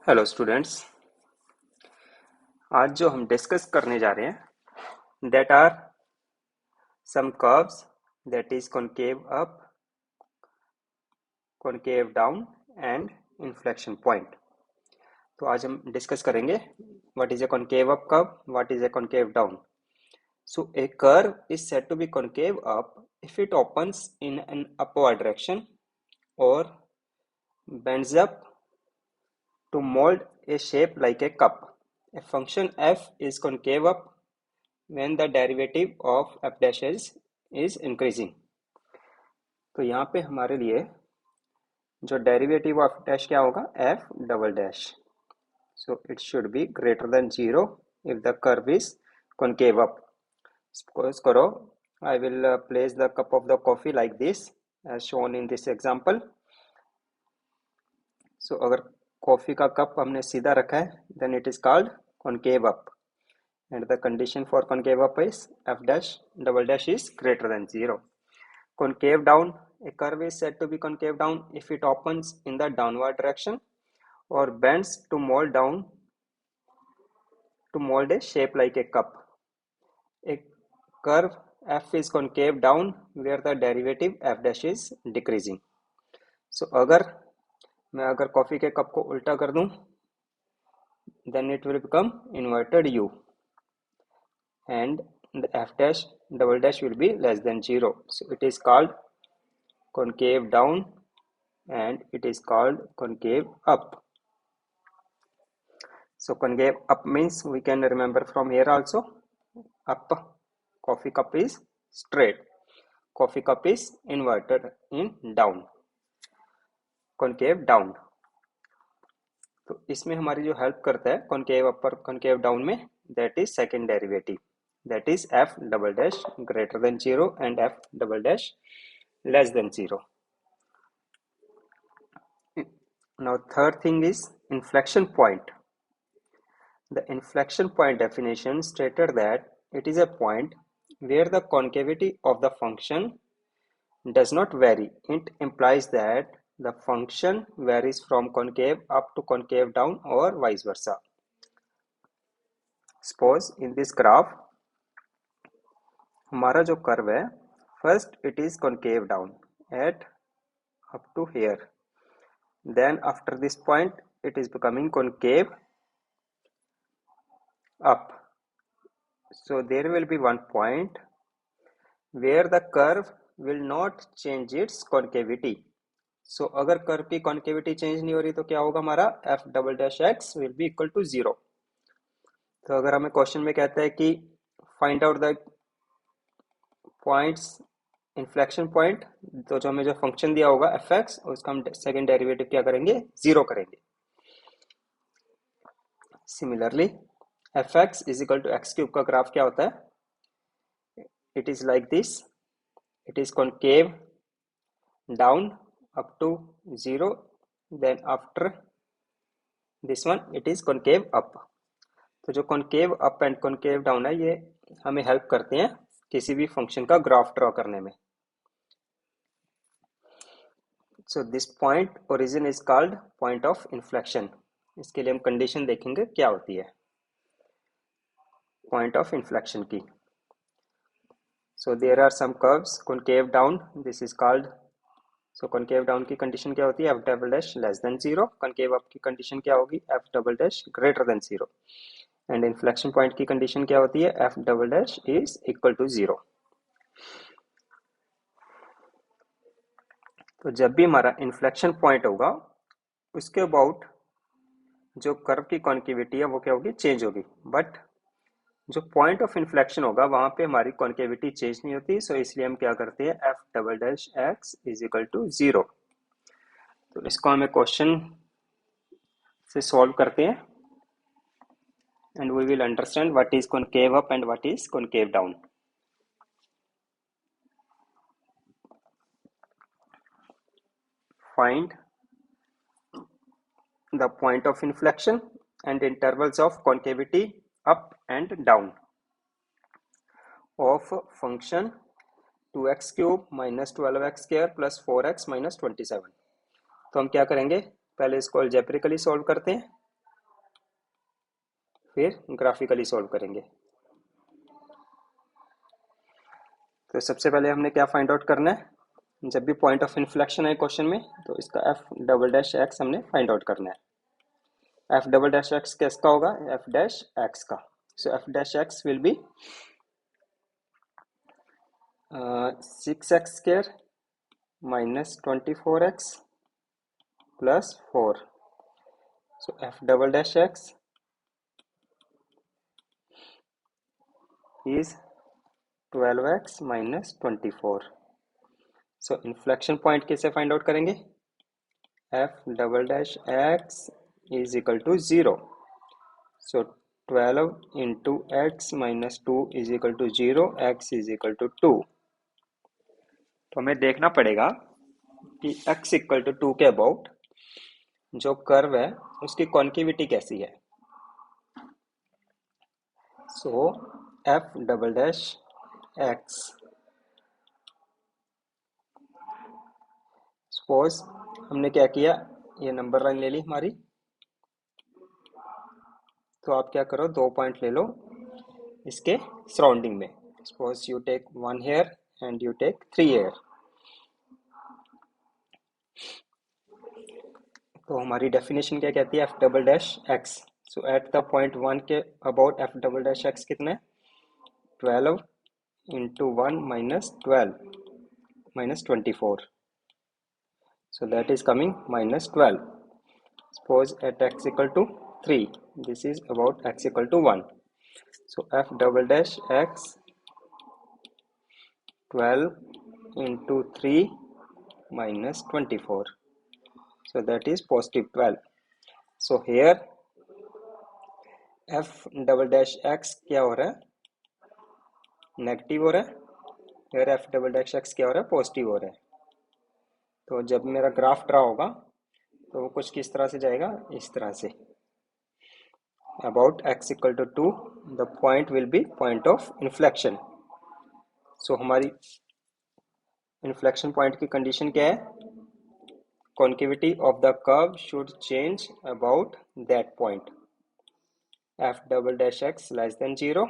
Hello students. आज जो हम डिस्कस करने जा रहे हैं that are some curves that is concave up, concave down and inflection point. तो आज हम डिस्कस करेंगे what is a concave up curve, what is a concave down. So a curve is said to be concave up if it opens in an upward direction or bends up to mold a shape like a cup. A function f is concave up when the derivative of f dashes is increasing. तो यहाँ पे हमारे लिए जो derivative of dash क्या होगा, f double dash. So it should be greater than 0 if the curve is concave up. Suppose करो I will place the cup of the coffee like this as shown in this example. So अगर coffee का cup हमने सीधा रखा है then it is called concave up. And the condition for concave up is f dash double dash is greater than 0. Concave down, a curve is said to be concave down if it opens in the downward direction or bends to mold a shape like a cup. A curve f is concave down where the derivative f dash is decreasing. So अगर coffee के cup को उल्टा कर दूं then it will become inverted u and the f dash double dash will be less than 0. So it is called concave down and it is called concave up. So concave up means we can remember from here also. Up, coffee cup is straight, coffee cup is inverted in down. Concave down. तो इसमें हमारी जो help करता है concave up और concave down में, that is second derivative, that is f double dash greater than 0 and f double dash less than 0. Now third thing is inflection point. The inflection point definition stated that it is a point where the concavity of the function does not vary. It implies that the function varies from concave up to concave down or vice versa. Suppose in this graph हमारा जो curve है, first it is concave down at up to here, then after this point it is becoming concave up. So there will be one point where the curve will not change its concavity. So अगर curve की concavity change नहीं हो रही तो क्या होगा, हमारा f double dash x will be equal to 0. तो अगर हमें क्वेश्चन में कहता है कि find out the points inflection point, तो जो हमें जो फंक्शन दिया होगा fx, उसका हम सेकेंड डेरिवेटिव क्या करेंगे, 0 करेंगे. Similarly fx is equal to x cube का ग्राफ क्या होता है, it is like this, it is concave down up to 0, then after this one it is concave up. तो जो concave up and concave down है ये हमें help करते हैं किसी भी फंक्शन का ग्राफ ड्रॉ करने में. So this point origin is called point of inflection. इसके लिए हम कंडीशन देखेंगे क्या होती है point of inflection की. So there are some curves concave down, this is called. So concave down की कंडीशन क्या होती है, f double dash less than 0. concave up की कंडीशन क्या होगी, f double dash greater than 0. And inflection point की condition क्या होती है, f double dash is equal to 0. तो जब भी हमारा इन्फ्लेक्शन पॉइंट होगा उसके अबाउट जो कर्व की कॉन्केविटी है वो क्या होगी, चेंज होगी. बट जो पॉइंट ऑफ इन्फ्लेक्शन होगा वहां पे हमारी कॉन्केविटी चेंज नहीं होती. सो इसलिए हम क्या करते हैं, f double dash x is equal to 0. तो इसको हमें क्वेश्चन से सॉल्व करते हैं and we will understand what is concave up and what is concave down. Find the point of inflection and intervals of concavity up and down of function 2x cube minus 12x square plus 4x minus 27. तो हम क्या करेंगे, पहले इसको algebraically solve करते हैं फिर graphically solve करेंगे। तो सबसे पहले हमने क्या फाइंड आउट करना है, जब भी पॉइंट ऑफ इन्फ्लेक्शन है क्वेश्चन में तो इसका एफ डबल डैश एक्स हमने फाइंड आउट करना है। एफ डबल डैश एक्स किसका होगा, एफ डैश एक्स का। So F dash X will be 6x square minus 24x plus 4. So f double dash x is 12x minus 24. So inflection point कैसे find out करेंगे, f double dash x is equal to 0. So 12 into x minus 2 is equal to 0, x is equal to 2. तो हमें देखना पड़ेगा कि x equal to 2 के about जो curve है उसकी कॉन्केविटी कैसी है। So F double dash X, suppose हमने क्या किया, ये नंबर लाइन ले ली हमारी, तो आप क्या करो, 2 पॉइंट ले लो इसके सराउंडिंग में। Suppose you take 1 here and you take 3 here. तो हमारी डेफिनेशन क्या कहती है, F double dash X. So at the point 1 के about F double dash X कितना है, 12 into 1 minus 12 minus 24, so that is coming minus 12. Suppose at x equal to 3, this is about x equal to 1. So f double dash x 12 into 3 minus 24, so that is positive 12. So here f double dash x क्या हो रहा है, negative हो रहा है, here f double dash x क्या हो रहा है, पॉजिटिव हो रहा है। तो जब मेरा ग्राफ ड्रा होगा तो वो कुछ किस तरह से जाएगा, इस तरह से। About x equal to 2, the point will be point of inflection. So हमारी inflection point की condition क्या है, concavity of the curve should change about that point. F double dash x less than 0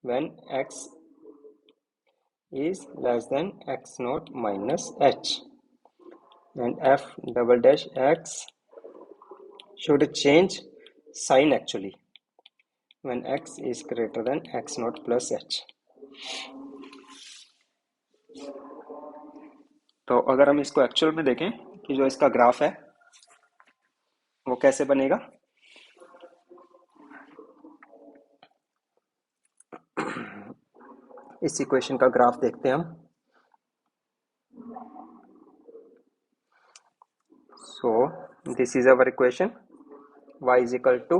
when x is less than x naught minus h, and f double dash x should change sign actually when x is greater than x naught plus h. तो अगर हम इसको actual में देखें कि जो इसका graph है वो कैसे बनेगा, इस इक्वेशन का ग्राफ देखते हैं हम। So this is our equation, y is equal to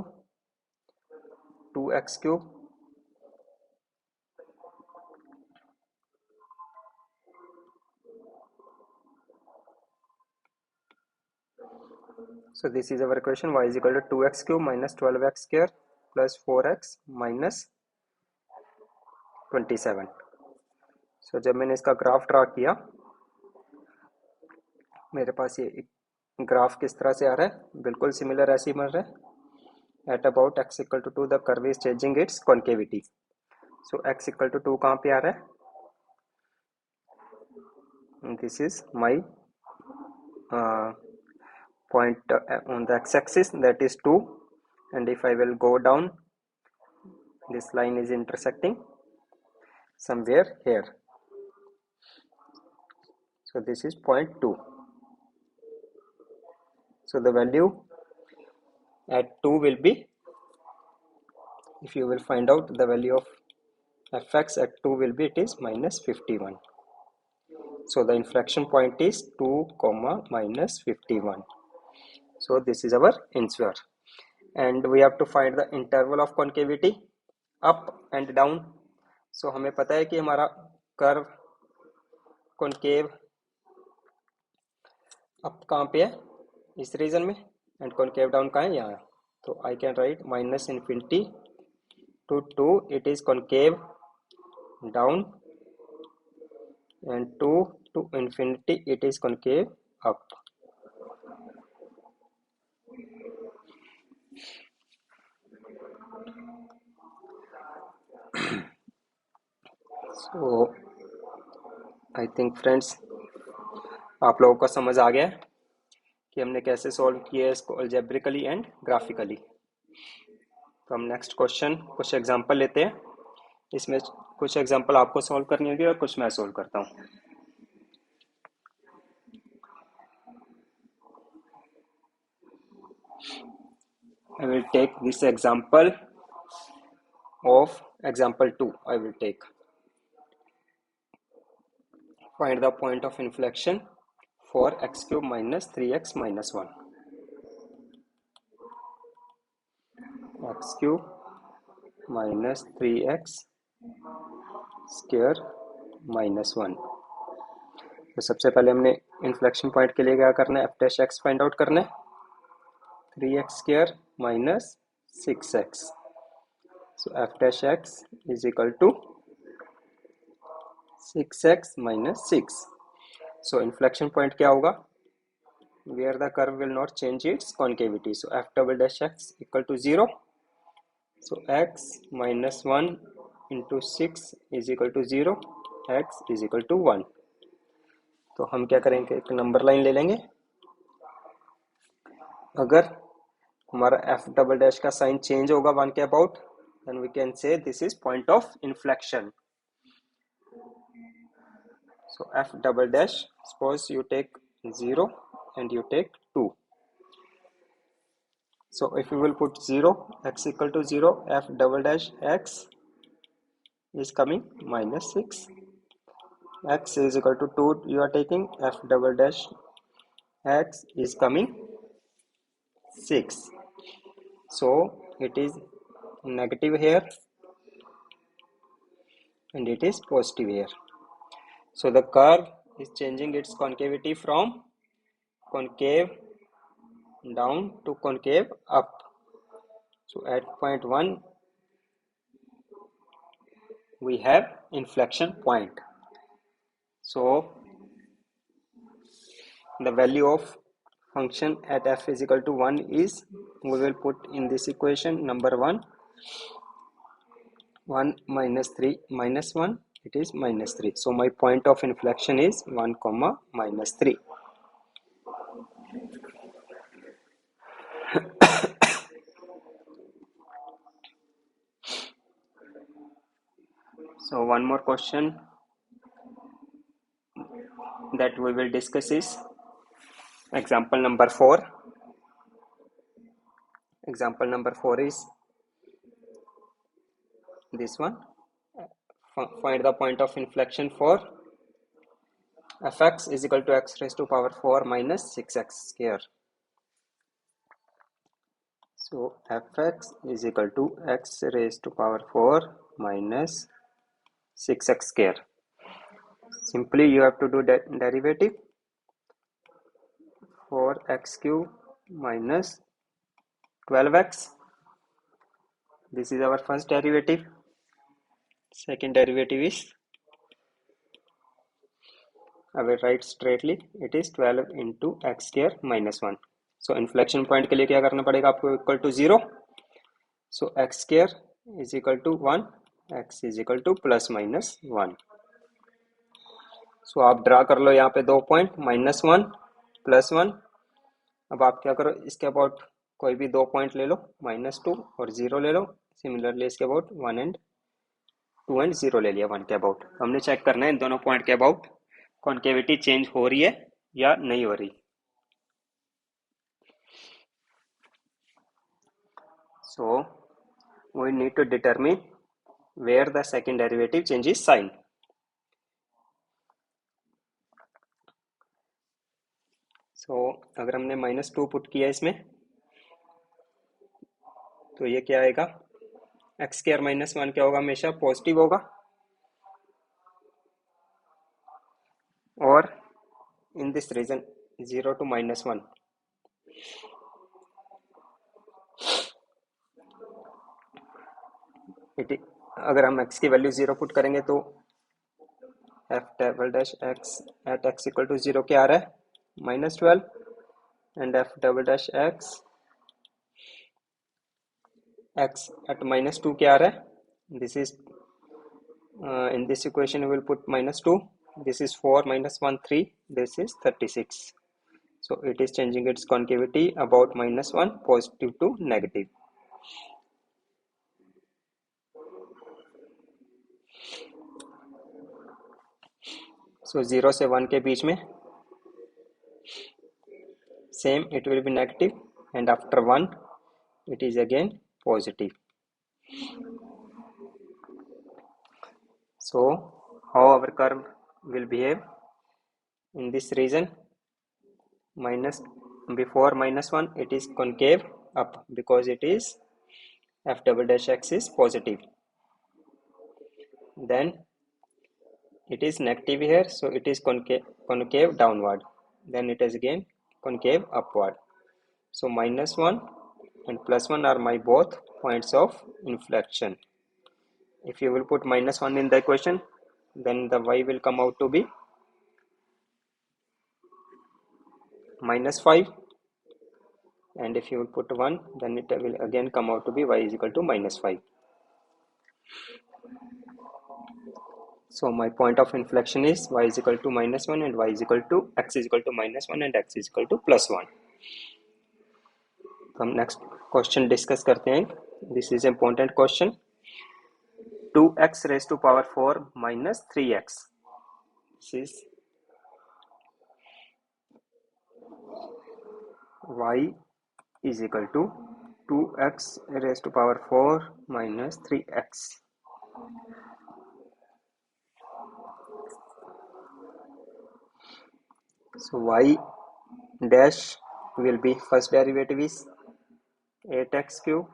2x cube so this is our equation, y is equal to 2x cube minus 12x square plus 4x minus 27. so जब मैंने इसका graph draw किया, मेरे पास ये graph किस तरह से आ रहा है, बिल्कुल सिमिलर ऐसे ही बन रहा है। At about x equal to 2 the curve is changing its concavity. So x equal to 2 कहाँ पे आ रहा है, this is my point on the x-axis, that is 2, and if I will go down, this line is intersecting somewhere here, so this is point 2. So the value at 2 will be, if you will find out the value of fx at 2 will be, it is minus 51. So the inflection point is 2 comma minus 51. So this is our answer, and we have to find the interval of concavity up and down. So हमें पता है कि हमारा curve concave up कहाँ पे है, इस reason में, एंड कॉन्केव डाउन कहाँ है, यहाँ। तो I can write minus infinity to 2 it is concave down, and 2 to infinity it is concave up. तो आई थिंक फ्रेंड्स आप लोगों को समझ आ गया है कि हमने कैसे सॉल्व किया है इसको अलजेब्रिकली एंड ग्राफिकली। तो हम नेक्स्ट क्वेश्चन कुछ एग्जांपल लेते हैं। इसमें कुछ एग्जांपल आपको सॉल्व करनी होगी और कुछ मैं सॉल्व करता हूँ। I will take this example of example 2. I will take find the point of inflection for x cube minus 3x minus 1. X cube minus 3x square minus 1. तो सबसे पहले हमने इन्फ्लेक्शन पॉइंट के लिए क्या करना है, F dash x find out करना है, 3x square minus 6x. So f dash x is equal to 6x minus 6. So inflection point क्या होगा, where the curve will not change its concavity. So f double dash x equal to 0. So x minus 1 into 6 is equal to 0. x is equal to 1. तो हम क्या करेंगे, एक number line ले लेंगे। अगर हमारा f डबल डैश का साइन चेंज होगा 1 के about, then we can say this is point of inflection. So f double dash, suppose you take 0 and you take 2. So if you will put 0, x equal to 0, f double dash x is coming minus 6. X is equal to 2 you are taking, f double dash x is coming 6. So it is negative here and it is positive here. So the curve is changing its concavity from concave down to concave up. So at point 1 we have inflection point. So the value of function at f is equal to 1 is, we will put in this equation number 1 minus 3 minus 1, it is minus 3. So my point of inflection is 1 comma minus 3. So one more question that we will discuss is example number 4. Example number 4 is this one. Find the point of inflection for fx is equal to x raised to power 4 minus 6x square. So fx is equal to x raised to power 4 minus 6x square. Simply you have to do derivative for x cube minus 12x. This is our first derivative. Second derivative is, I will write straightly, it is 12 into x square minus 1. So inflection point के लिए क्या करना पड़ेगा आपको, equal to 0. So x square is equal to 1, x is equal to plus minus 1. So आप draw कर लो यहाँ पे 2 पॉइंट, माइनस 1 प्लस 1. अब आप क्या करो, इसके अबाउट कोई भी 2 पॉइंट ले लो, माइनस 2 और 0 ले लो. सिमिलरली इसके अबाउट 1 एंड 2 एंड 0 ले लिया 1 के अबाउट. हमने चेक करना है इन दोनों पॉइंट के अबाउट कॉन्केविटी चेंज हो रही है या नहीं हो रही. So we need to determine where the second derivative changes sign. So अगर हमने माइनस 2 पुट किया इसमें, तो ये क्या आएगा, एक्स स्क्वायर माइनस 1 क्या होगा, हमेशा पॉजिटिव होगा. और in this region 0 to minus 1. अगर हम x की वैल्यू 0 पुट करेंगे तो f double dash x at x equal to 0 क्या आ रहा है, -12. And f double dash x at -2 क्या आ रहा है, this is In this equation, we will put minus 2. This is 4 minus 1, 3. This is 36. So it is changing its concavity about minus 1, positive to negative. So 0 से 1 के बीच में same, it will be negative, and after 1 it is again positive. So how our curve will behave in this region? Minus, before minus 1 it is concave up because it is f double dash x is positive. Then it is negative here, so it is concave downward. Then it is again concave upward. So minus 1 and plus 1 are my both points of inflection. If you will put minus 1 in the equation, then the y will come out to be minus 5, and if you will put 1, then it will again come out to be y is equal to minus 5. So my point of inflection is y is equal to minus 1 and y is equal to x is equal to minus 1 and x is equal to plus 1. तो हम next question discuss करते हैं. This is important question. 2x raised to power 4 minus 3x. This is y is equal to 2x raised to power 4 minus 3x. So y dash will be, first derivative is 8x cube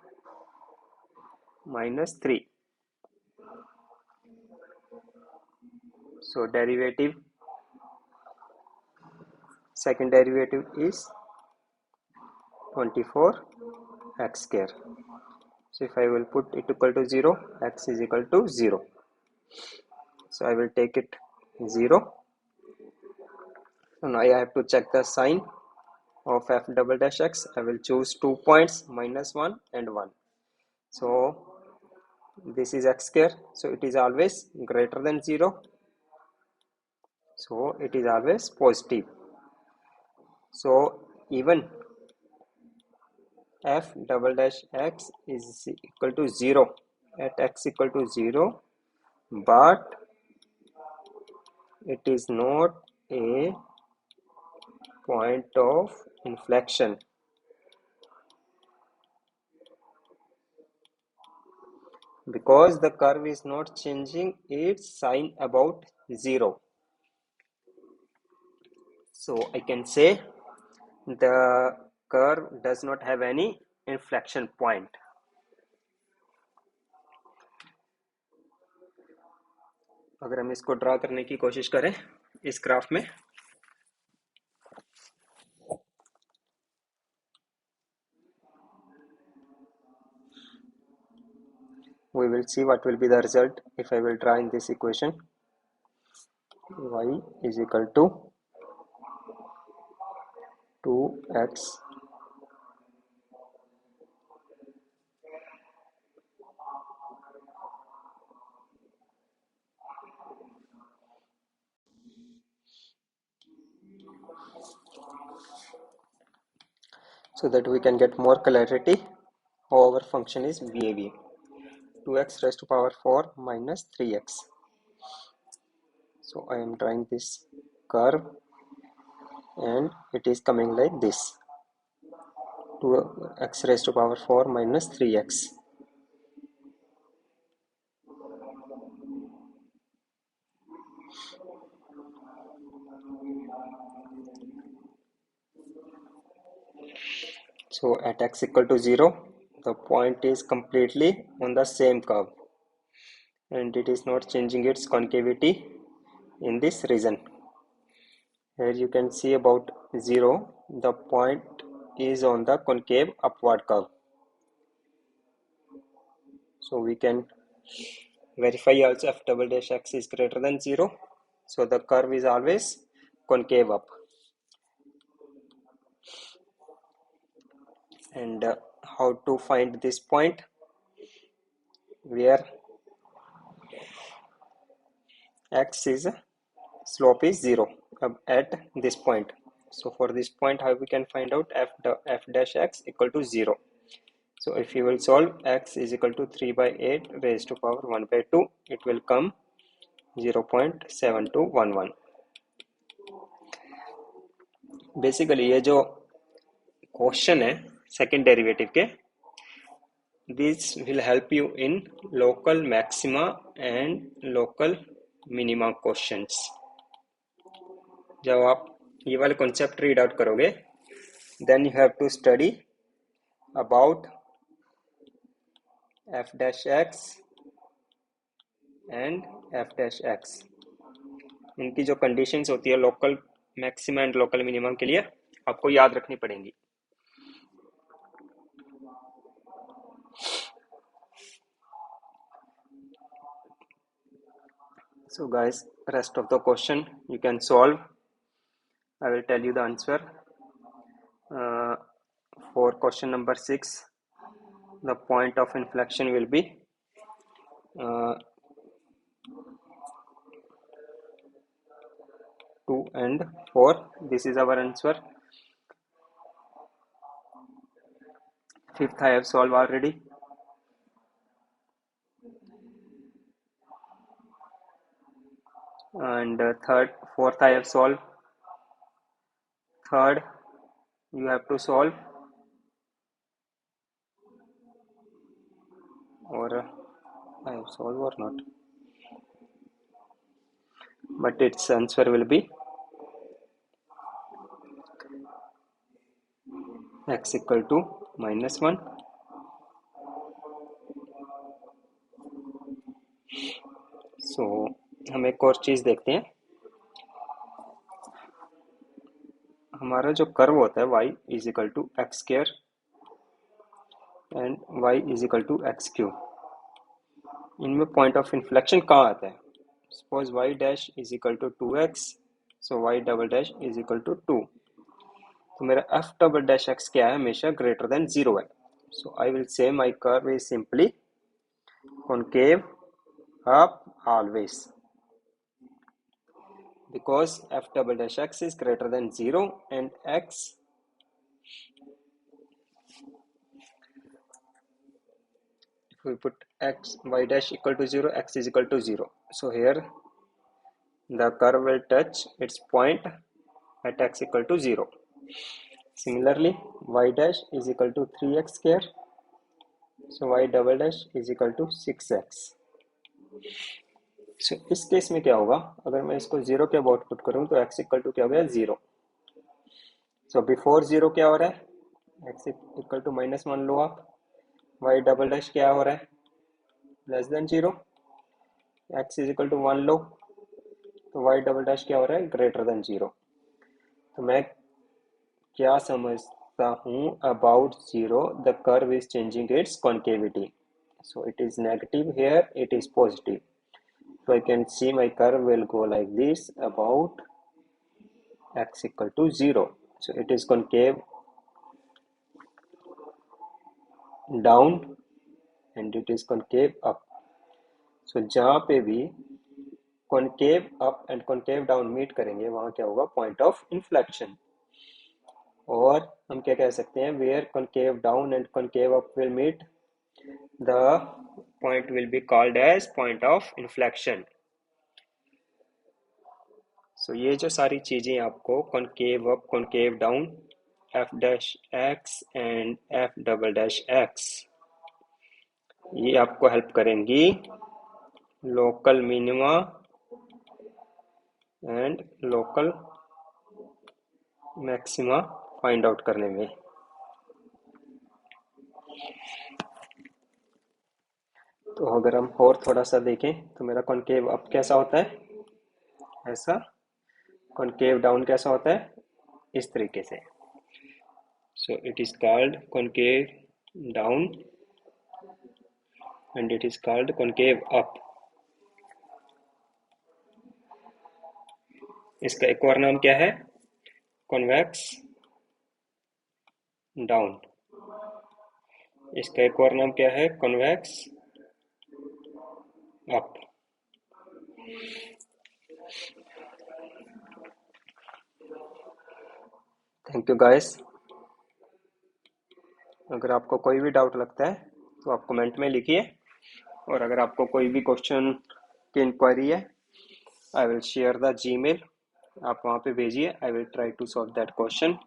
minus 3. So derivative, second derivative is 24x square. So if I will put it equal to 0, x is equal to 0. So I will take it 0. So now I have to check the sign of f double dash x. I will choose 2 points, minus 1 and 1. So this is x square, so it is always greater than 0. So it is always positive. So even f double dash x is equal to 0 at x equal to 0, but it is not a point of inflection, because the curve is not changing its sign about 0. So I can say the curve does not have any inflection point. अगर हम इसको draw करने की कोशिश करें इस graph में, we will see what will be the result if I will draw in this equation. Y is equal to 2x so that we can get more clarity how our function is behaving. 2x raised to power 4 minus 3x. So I am drawing this curve and it is coming like this: 2x raised to power 4 minus 3x. So at x equal to 0, the point is completely on the same curve and it is not changing its concavity in this region. Here you can see about 0, the point is on the concave upward curve. So we can verify also f double dash x is greater than 0. So the curve is always concave up. And how to find this point where x is slope is 0 at this point. So for this point, how we can find out f dash x equal to 0? So if you will solve x is equal to 3 by 8 raised to power 1 by 2, it will come 0.7211. Basically ये जो question है second derivative के, this will help you in local maxima and local minima questions. जब आप ये वाले concept read out करोगे, then you have to study about f dash x and f dash x. इनकी जो कंडीशंस होती है local maxima and local minimum के लिए, आपको याद रखनी पड़ेंगी. So guys, rest of the question you can solve. I will tell you the answer. For question number 6, the point of inflection will be 2 and 4. This is our answer. 5th I have solved already. And fourth I have solved. Third you have to solve, or I have solved or not, but its answer will be x equal to -1. So हम एक और चीज देखते हैं. हमारा जो curve होता है y is equal to X square and y is equal to x cube, इनमें पॉइंट ऑफ इन्फ्लेक्शन कहाँ आता है? Suppose y dash is equal to 2x, so y double dash is equal to 2. तो मेरा f double dash x क्या है? हमेशा greater than 0 है. सो I will say my curve is simply concave up always, because f double dash x is greater than 0 and x if we put x y dash equal to 0, x is equal to 0, so here the curve will touch its point at x equal to 0. Similarly, y dash is equal to 3x square, so y double dash is equal to 6x. So इस case में क्या होगा? अगर मैं इसको 0 के about put करूं तो x इक्वल टू क्या हो गया? 0. सो बिफोर 0 क्या हो रहा है? x इक्वल टू -1 लो आप. y डबल डैश क्या हो रहा है? Less than 0. x is equal to 1 लो तो y डबल डैश क्या हो रहा है? Greater than 0. तो मैं क्या समझता हूँ about 0? The curve is changing its concavity. So it is negative here, it is positive. So I can see my curve will go like this about x equal to 0. So it is concave down and it is concave up. So जहाँ पे भी concave up and concave down meet करेंगे, वहाँ क्या होगा? Point of inflection. और हम क्या कह सकते हैं? Where concave down and concave up will meet, the point will be called as point of inflection. सो ये जो सारी चीज़ें आपको concave up, concave down, F dash x and F double dash x, ये आपको हेल्प करेंगी local minima and local maxima find out करने में. तो अगर हम और थोड़ा सा देखें तो मेरा कॉन्केव अप कैसा होता है? ऐसा. कॉन्केव डाउन कैसा होता है? इस तरीके से. सो it is called concave down and it is called concave up. इसका एक और नाम क्या है? Convex down. इसका एक और नाम क्या है? Convex up. Thank you guys. अगर आपको कोई भी डाउट लगता है तो आप कमेंट में लिखिए, और अगर आपको कोई भी क्वेश्चन की इंक्वायरी है, I will share the Gmail, आप वहाँ पे भेजिए, I will try to solve that question.